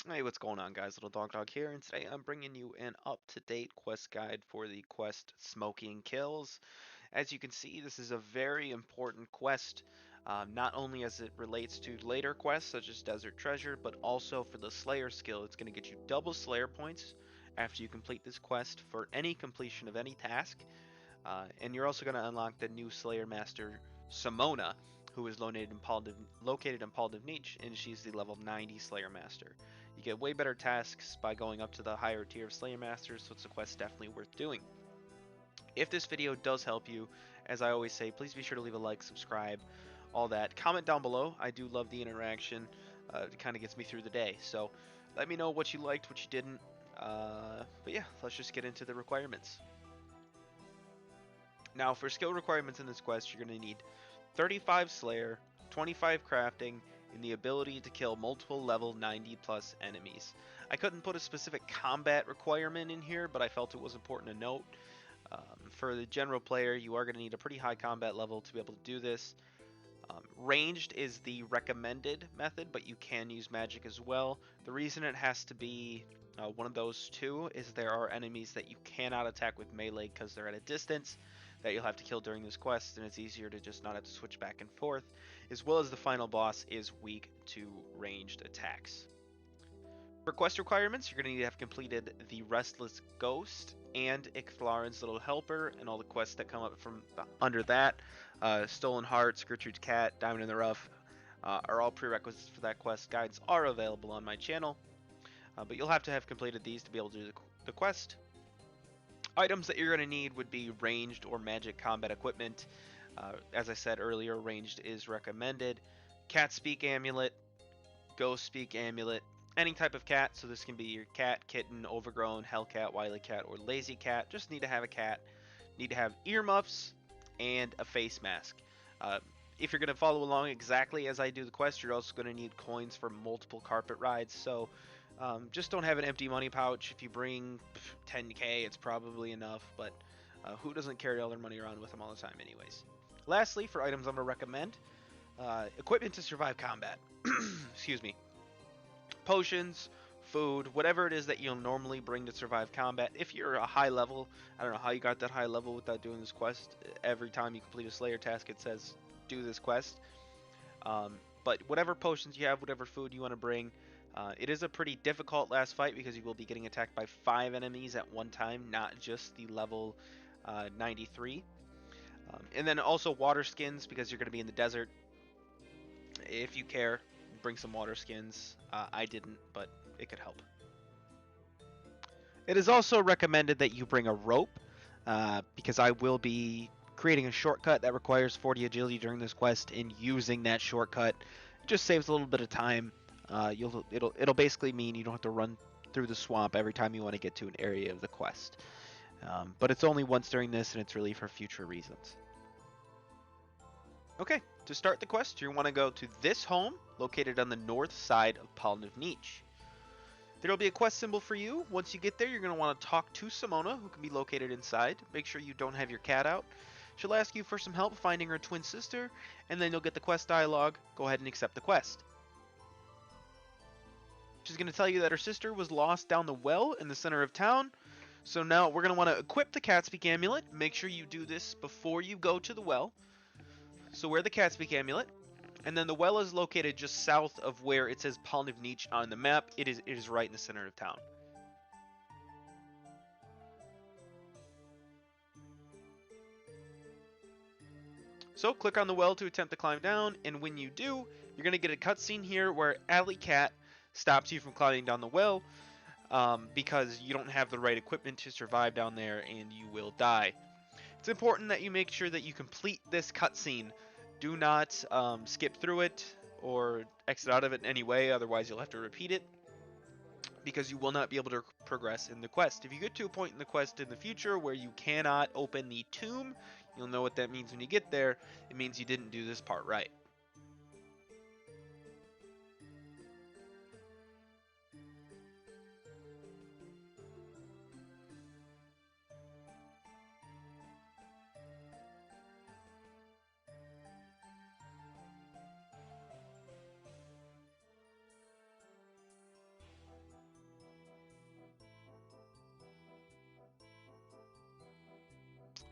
Hey, what's going on, guys? Lildogdog here, and today I'm bringing you an up-to-date quest guide for the quest Smoking Kills. As you can see, this is a very important quest, not only as it relates to later quests such as Desert Treasure, but also for the Slayer skill. It's going to get you double Slayer points after you complete this quest for any completion of any task, and you're also going to unlock the new Slayer Master, Simona, who is located in Pollnivneach, and she's the level 90 Slayer Master. You get way better tasks by going up to the higher tier of Slayer Masters, so it's a quest definitely worth doing. If this video does help you, as I always say, please be sure to leave a like, subscribe, all that. Comment down below. I do love the interaction. It kind of gets me through the day. So let me know what you liked, what you didn't. But yeah, let's just get into the requirements. Now, for skill requirements in this quest, you're going to need 35 Slayer, 25 Crafting, and the ability to kill multiple level 90 plus enemies. I couldn't put a specific combat requirement in here, but I felt it was important to note. For the general player, you are going to need a pretty high combat level to be able to do this. Ranged is the recommended method, but you can use magic as well. The reason it has to be one of those two is there are enemies that you cannot attack with melee because they're at a distance that you'll have to kill during this quest, and it's easier to just not have to switch back and forth, as well as the final boss is weak to ranged attacks. For quest requirements, you're going to need to have completed the Restless Ghost and Icthlarin's Little Helper, and all the quests that come up from under that. Stolen Hearts, Gertrude's Cat, Diamond in the Rough are all prerequisites for that quest. Guides are available on my channel, but you'll have to have completed these to be able to do the quest. Items that you're going to need would be ranged or magic combat equipment. As I said earlier, ranged is recommended. Cat Speak Amulet, Ghost Speak Amulet, any type of cat. So this can be your cat, kitten, overgrown, hellcat, wily cat, or lazy cat. Just need to have a cat. Need to have earmuffs and a face mask. If you're going to follow along exactly as I do the quest, you're also going to need coins for multiple carpet rides. So just don't have an empty money pouch. If you bring 10k, it's probably enough, but who doesn't carry all their money around with them all the time anyways? Lastly, for items I'm going to recommend, equipment to survive combat. Excuse me. Potions, food, whatever it is that you'll normally bring to survive combat. If you're a high level, I don't know how you got that high level without doing this quest. Every time you complete a Slayer task, it says do this quest. But whatever potions you have, whatever food you want to bring, it is a pretty difficult last fight because you will be getting attacked by 5 enemies at one time, not just the level 93. And then also water skins, because you're going to be in the desert. If you care, bring some water skins. I didn't, but it could help. It is also recommended that you bring a rope, because I will be creating a shortcut that requires 40 agility during this quest, and using that shortcut just saves a little bit of time. It'll basically mean you don't have to run through the swamp every time you want to get to an area of the quest. But it's only once during this, and it's really for future reasons. Okay, to start the quest, you want to go to this home, located on the north side of Pollnivneach. There will be a quest symbol for you. Once you get there, you're going to want to talk to Simona, who can be located inside. Make sure you don't have your cat out. She'll ask you for some help finding her twin sister, and then you'll get the quest dialogue. Go ahead and accept the quest. She's going to tell you that her sister was lost down the well in the center of town. So now we're going to want to equip the Cat Speak Amulet. Make sure you do this before you go to the well. So wear the Cat Speak Amulet. And then the well is located just south of where it says Pollnivneach on the map. It is right in the center of town. So click on the well to attempt to climb down, and when you do, you're going to get a cutscene here where Alley Cat stops you from climbing down the well because you don't have the right equipment to survive down there and you will die. It's important that you make sure that you complete this cutscene. Do not skip through it or exit out of it in any way, otherwise you'll have to repeat it, because you will not be able to progress in the quest. If you get to a point in the quest in the future where you cannot open the tomb, you'll know what that means when you get there. It means you didn't do this part right.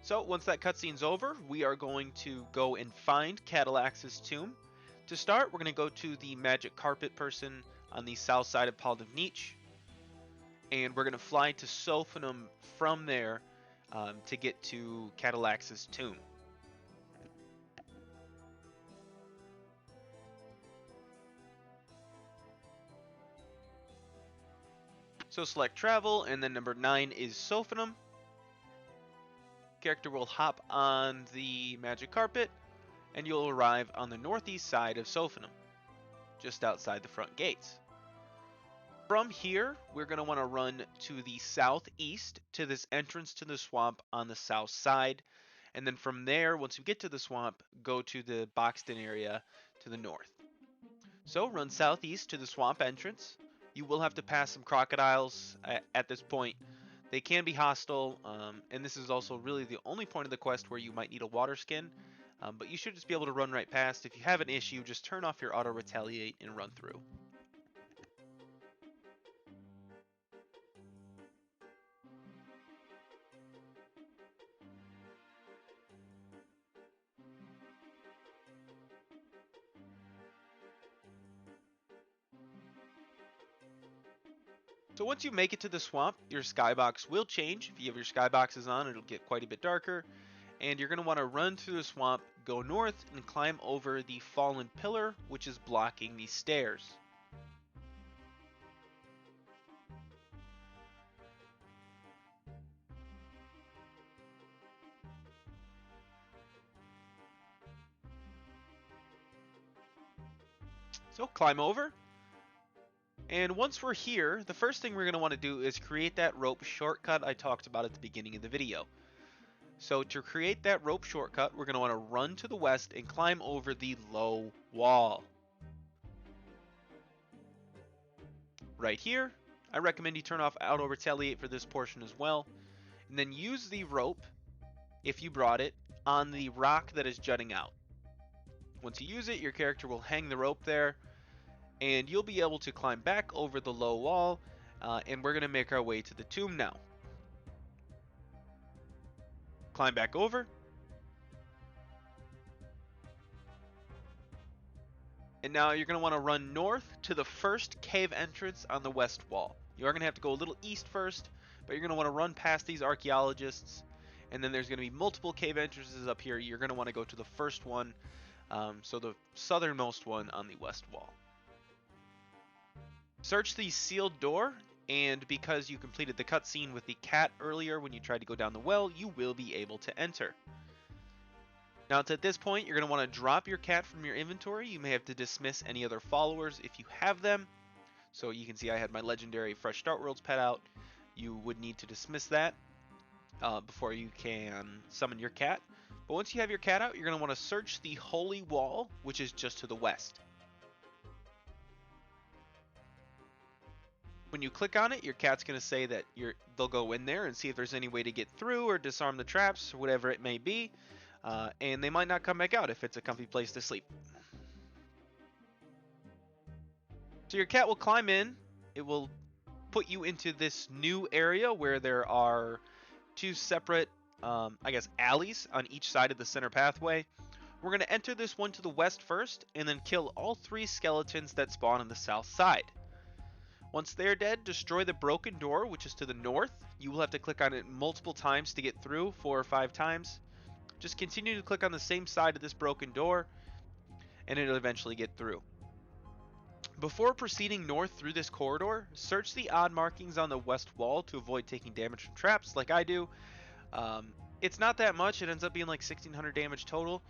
So once that cutscene's over, we are going to go and find Catolax's tomb. To start, we're going to go to the magic carpet person on the south side of Pollnivneach, and we're going to fly to Sophanum from there to get to Catolax's tomb. So select travel, and then number 9 is Sophanum. Character will hop on the magic carpet, and you'll arrive on the northeast side of Sophanum, just outside the front gates. From here, we're going to want to run to the southeast to this entrance to the swamp on the south side. And then from there, once we get to the swamp, go to the Boxton area to the north. So run southeast to the swamp entrance. You will have to pass some crocodiles at this point. They can be hostile, and this is also really the only point of the quest where you might need a water skin. But you should just be able to run right past. If you have an issue, just turn off your auto retaliate and run through. So once you make it to the swamp, your skybox will change. If you have your skyboxes on, it'll get quite a bit darker. And you're going to want to run through the swamp, go north, and climb over the fallen pillar, which is blocking the stairs. So climb over. And once we're here, the first thing we're going to want to do is create that rope shortcut I talked about at the beginning of the video. So to create that rope shortcut, we're going to want to run to the west and climb over the low wall. Right here, I recommend you turn off auto retaliate for this portion as well. And then use the rope, if you brought it, on the rock that is jutting out. Once you use it, your character will hang the rope there, and you'll be able to climb back over the low wall, and we're going to make our way to the tomb now. Climb back over. And now you're going to want to run north to the first cave entrance on the west wall. You are going to have to go a little east first, but you're going to want to run past these archaeologists, and then there's going to be multiple cave entrances up here. You're going to want to go to the first one, so the southernmost one on the west wall. Search the sealed door, and because you completed the cutscene with the cat earlier when you tried to go down the well, you will be able to enter. Now it's at this point you're going to want to drop your cat from your inventory. You may have to dismiss any other followers if you have them. So you can see I had my legendary Fresh Start Worlds pet out. You would need to dismiss that before you can summon your cat. But once you have your cat out, you're going to want to search the holy wall, which is just to the west. When you click on it, your cat's going to say that they'll go in there and see if there's any way to get through or disarm the traps or whatever it may be. And they might not come back out if it's a comfy place to sleep. So your cat will climb in. It will put you into this new area where there are 2 separate, alleys on each side of the center pathway. We're going to enter this one to the west first and then kill all 3 skeletons that spawn on the south side. Once they're dead, destroy the broken door, which is to the north. You will have to click on it multiple times to get through, 4 or 5 times. Just continue to click on the same side of this broken door, and it'll eventually get through. Before proceeding north through this corridor, search the odd markings on the west wall to avoid taking damage from traps, like I do. It's not that much. It ends up being like 1600 damage total.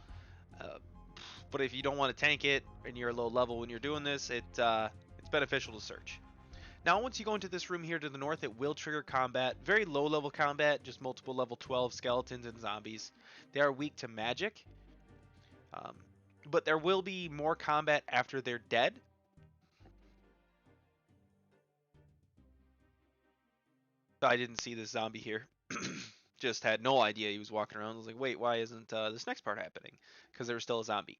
But if you don't want to tank it, and you're a low level when you're doing this, it's beneficial to search. Now, once you go into this room here to the north, it will trigger combat. Very low level combat, just multiple level 12 skeletons and zombies. They are weak to magic. But there will be more combat after they're dead. I didn't see this zombie here. Just had no idea he was walking around. I was like, wait, why isn't this next part happening? Because there was still a zombie.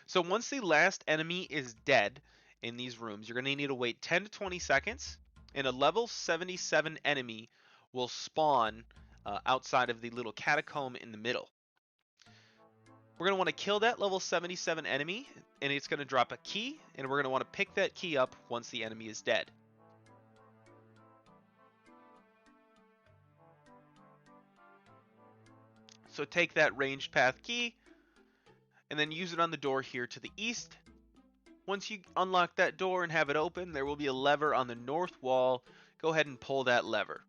So once the last enemy is dead in these rooms, you're going to need to wait 10 to 20 seconds, and a level 77 enemy will spawn outside of the little catacomb in the middle. We're going to want to kill that level 77 enemy, and it's going to drop a key, and we're going to want to pick that key up once the enemy is dead. So take that ranged path key, and then use it on the door here to the east. Once you unlock that door and have it open, there will be a lever on the north wall. Go ahead and pull that lever.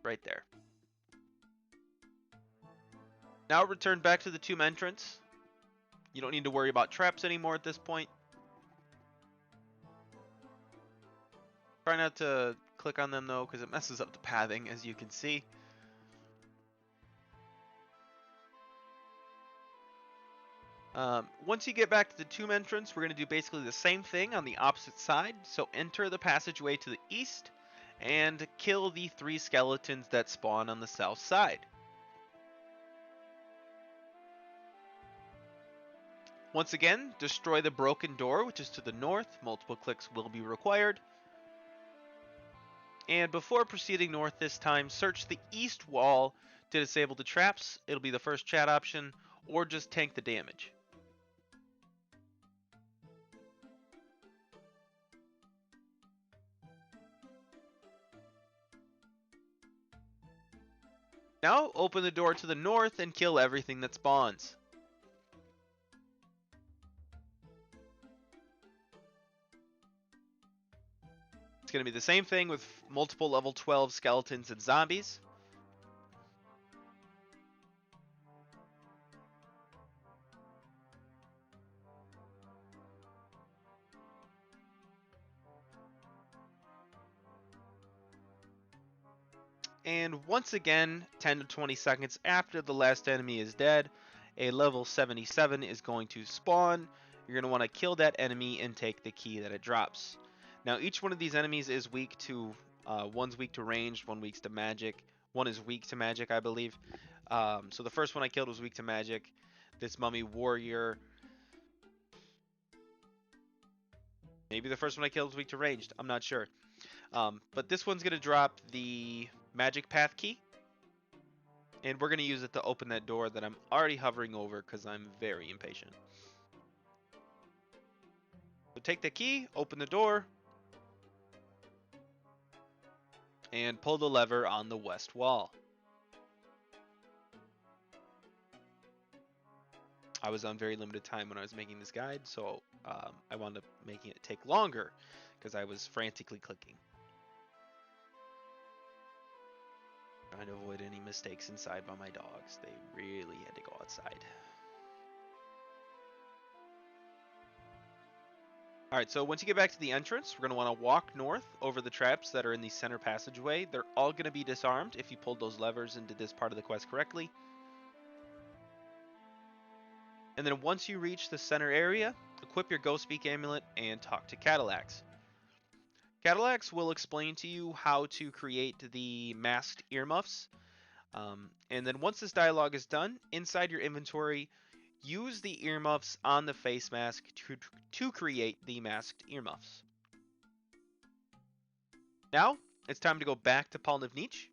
Right there. Now return back to the tomb entrance. You don't need to worry about traps anymore at this point. Try not to click on them though, because it messes up the pathing, as you can see. Once you get back to the tomb entrance, we're going to do basically the same thing on the opposite side. So enter the passageway to the east and kill the 3 skeletons that spawn on the south side. Once again, destroy the broken door, which is to the north. Multiple clicks will be required. And before proceeding north this time, search the east wall to disable the traps. It'll be the first chat option, or just tank the damage. Now open the door to the north and kill everything that spawns. It's going to be the same thing with multiple level 12 skeletons and zombies. And once again, 10 to 20 seconds after the last enemy is dead, a level 77 is going to spawn. You're going to want to kill that enemy and take the key that it drops. Now each one of these enemies is weak to, one's weak to ranged, one weak to magic, one is weak to magic, I believe. So the first one I killed was weak to magic. This mummy warrior, maybe the first one I killed was weak to ranged, I'm not sure. But this one's going to drop the magic path key, and we're going to use it to open that door that I'm already hovering over because I'm very impatient. So take the key, open the door, and pull the lever on the west wall. I was on very limited time when I was making this guide, so I wound up making it take longer because I was frantically clicking. Trying to avoid any mistakes inside by my dogs. They really had to go outside. Alright, so once you get back to the entrance, we're going to want to walk north over the traps that are in the center passageway. They're all going to be disarmed if you pulled those levers and did this part of the quest correctly. And then once you reach the center area, equip your Ghost Speak Amulet and talk to Catolax. Catolax will explain to you how to create the masked earmuffs. And then once this dialogue is done, inside your inventory, use the earmuffs on the face mask to create the masked earmuffs. Now, it's time to go back to Pollnivneach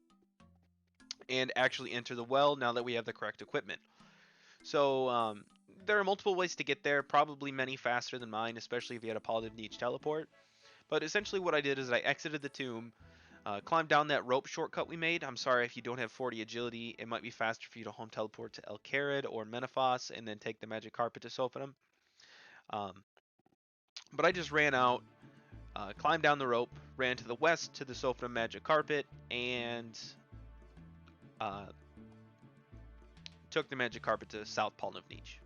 and actually enter the well now that we have the correct equipment. So, there are multiple ways to get there, probably many faster than mine, especially if you had a Pollnivneach teleport. But essentially what I did is I exited the tomb, climbed down that rope shortcut we made. I'm sorry if you don't have 40 agility, it might be faster for you to home teleport to El Kharid or Menaphos and then take the magic carpet to Sophanum. But I just ran out, climbed down the rope, ran to the west to the Sophanum magic carpet, and took the magic carpet to South Pollnivneach.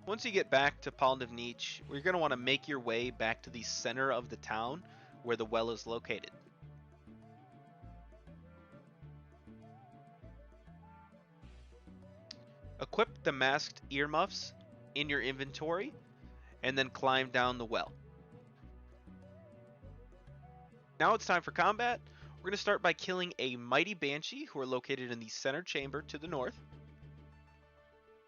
Once you get back to Pollnivneach, you're going to want to make your way back to the center of the town where the well is located. Equip the masked earmuffs in your inventory and then climb down the well. Now it's time for combat. We're going to start by killing a mighty Banshee who are located in the center chamber to the north.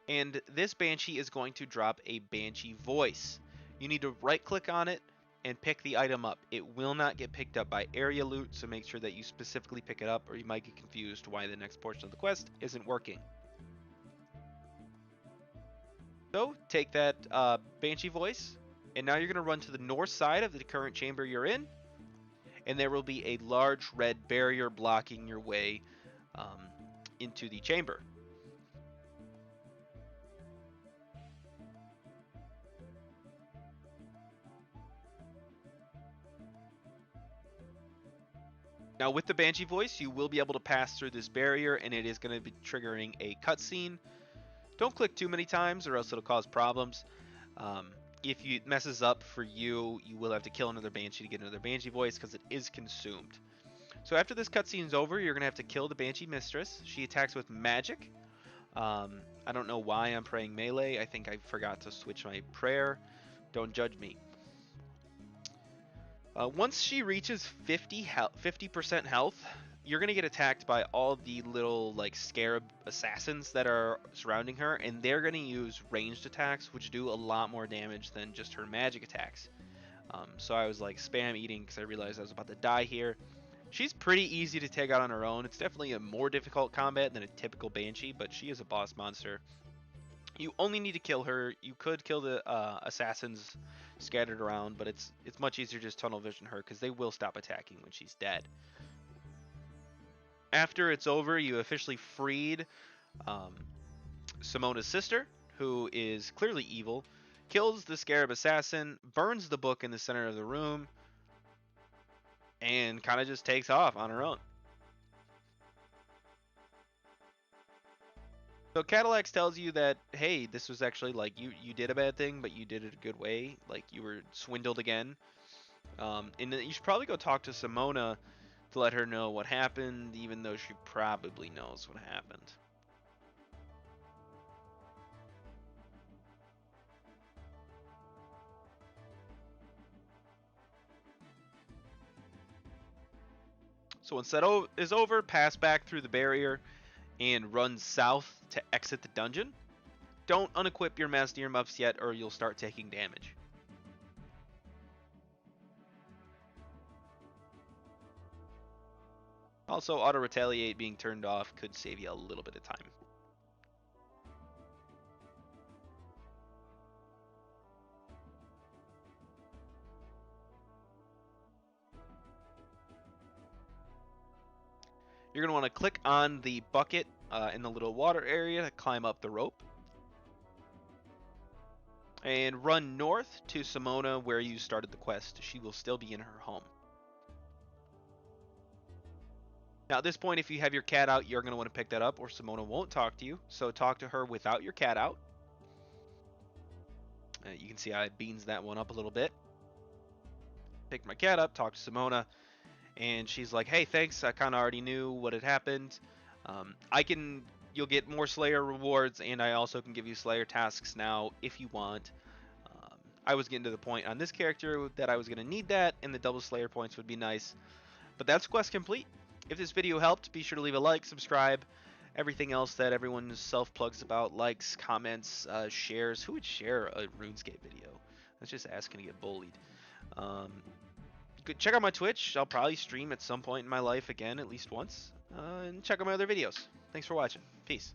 And this Banshee is going to drop a Banshee voice. You need to right click on it and pick the item up. It will not get picked up by area loot, so make sure that you specifically pick it up or you might get confused why the next portion of the quest isn't working. So take that Banshee voice, and now you're going to run to the north side of the current chamber you're in, and there will be a large red barrier blocking your way into the chamber. Now with the Banshee voice, you will be able to pass through this barrier, and it is going to be triggering a cutscene. Don't click too many times or else it'll cause problems. If it messes up for you, you will have to kill another Banshee to get another Banshee voice because it is consumed. So after this cutscene is over, you're going to have to kill the Banshee Mistress. She attacks with magic. I don't know why I'm praying melee. I think I forgot to switch my prayer. Don't judge me. Once she reaches 50% health, you're going to get attacked by all the little like scarab assassins that are surrounding her, and they're going to use ranged attacks, which do a lot more damage than just her magic attacks. So I was like spam eating because I realized I was about to die here. She's pretty easy to take out on her own. It's definitely a more difficult combat than a typical Banshee, but she is a boss monster. You only need to kill her. You could kill the assassins scattered around, but it's much easier to just tunnel vision her because they will stop attacking when she's dead. After it's over, you officially freed Simona's sister, who is clearly evil, kills the scarab assassin, burns the book in the center of the room, and kind of just takes off on her own. So Catolax tells you that, hey, this was actually like you did a bad thing, but you did it a good way. Like you were swindled again. And you should probably go talk to Simona to let her know what happened, even though she probably knows what happened. So once that is over, pass back through the barrier and run south to exit the dungeon. Don't unequip your masked earmuffs yet or you'll start taking damage. Also, auto retaliate being turned off could save you a little bit of time. You're going to want to click on the bucket in the little water area to climb up the rope. And run north to Simona where you started the quest. She will still be in her home. Now at this point, if you have your cat out, you're going to want to pick that up or Simona won't talk to you. So talk to her without your cat out. You can see I beans that one up a little bit. Picked my cat up, talked to Simona, and she's like, hey, thanks, I kind of already knew what had happened. You'll get more Slayer rewards, and I also can give you Slayer tasks now if you want. I was getting to the point on this character that I was going to need that, and the double Slayer points would be nice. But that's quest complete. If this video helped, be sure to leave a like, subscribe, everything else that everyone self-plugs about, likes, comments, shares. Who would share a RuneScape video? That's just asking to get bullied. Check out my Twitch. I'll probably stream at some point in my life again, at least once. And check out my other videos. Thanks for watching. Peace.